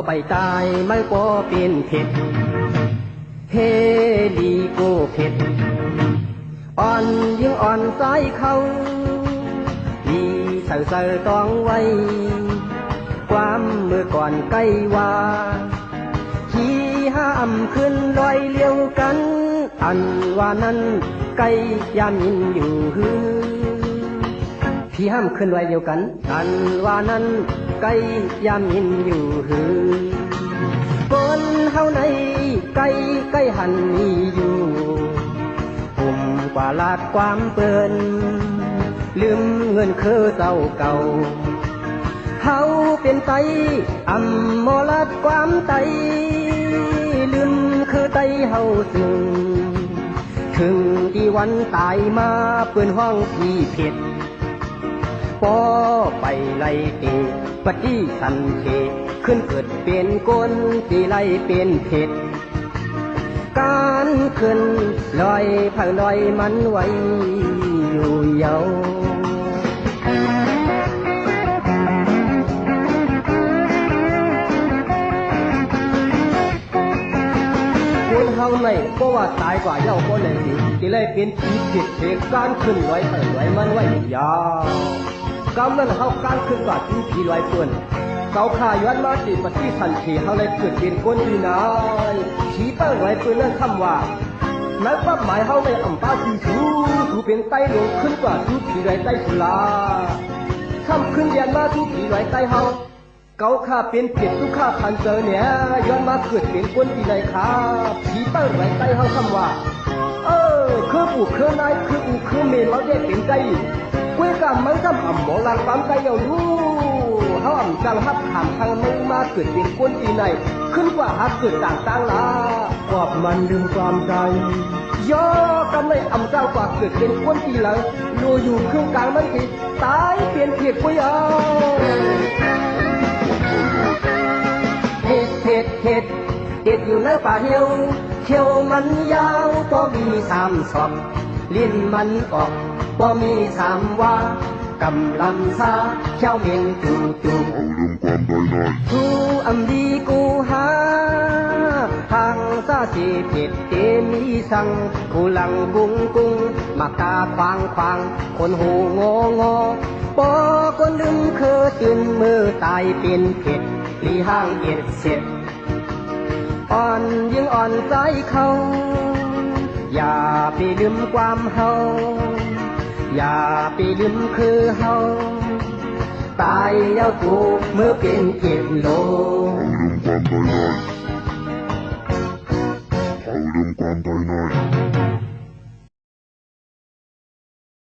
ไปตายมันก็เป็นเผ็ดเฮลีโกเผ็ดอ่อนยิ่งอ่อนสายเขาดีเสือต้องไว้ความเมื่อก่อนใกล้ว่าที่ห้ามขึ้นลอยเลี้ยวกันอันว่านั้นไก่ยามินอยู่ฮือพี่ห้ามขึ้นลอยเดียวกันอันว่านั้นไก่ยามินอยู่ฮือบนเฮาในไก่หันมีอยู่ปุ่มกว่าลาดความเปิ้นลืมเงินคือเจ้าเก่าเฮาเป็นไตอำมลัดความไตลืมคือไตเฮาซึ่งถึงที่วันตายมาเปื้อนห้องที่เผ็ดปอไปไล่เตะปฏิสันเทขึ้นเกิดเป็นก้นที่ไล่เป็นเผ็ดการขึ้นลอยพังลอยมันไว้อยู่เยาคนเฮาในก็ว่าตายกว่าเย้าก็เลยสิที่เลยเป็นผีเผ็ดเทการขึ้นลอยพังลอยมันไว้ยาวกำนั้นเฮาการขึ้นกว่าที่ผีลอยเปิ้นเสาขาย้อนมาติปฏิสันเทเฮาเลยเกิดเป็นก้นดีนายผีเปิ้นลอยเปิ้นนั่นคำว่านักปั๊บหมายเฮาในอ่ำป้าสีถูเป็นไตลงขึ้นกว่าทุกผีไรไตสุลาคำขึ้นยันมาทุกผีไรไตเฮาเกาข้าเป็นเจ็ดทุกข้าพันเจอเนี่ยย้อนมาเกิดเป็นก้นปีไรขาผีเปิ้ลไรไตเฮาคำว่าคือปู่คือนายคืออูคือเมนเราได้เป็นใจกล้วยกำมันกำอ่ำหมอลานปั๊มใจเอาดูเฮาอ่ำจังฮับถามทางมึงมาเกิดเป็นก้นปีไหนขึ้นกว่าฮักเกิดต่างๆล่ะกอบมันลืมความใจย่อกำเลยอ่ำเจ้ากว่าเกิดเป็นก้นปีหลังโลอยู่ครึ่งกลางมันสิตายเปลี่ยนเพียดกล้วยเอาเห็ดอยู่ในป่าเหี่ยวเขียวมันยาวก็มีสามศอกลิ้นมันออกก็มีสามว่ากำลังซาเขียวเมียงจูทูอำดีกูหาทางซาสีเผ็ดเตมีสังกูหลังกุ้งมากาควางคนหูงอปอคนลืมเคยตื่นมือตายเป็นเผ็ดลีห้างเอ็ดเสร็จอ่อนยิ่งอ่อนใจเขาอย่าไปลืมความเฮาอย่าไปลืมคือเฮาตายแล้วกูเมื่อเป็นเก็บโลเอาลืมความตายนาน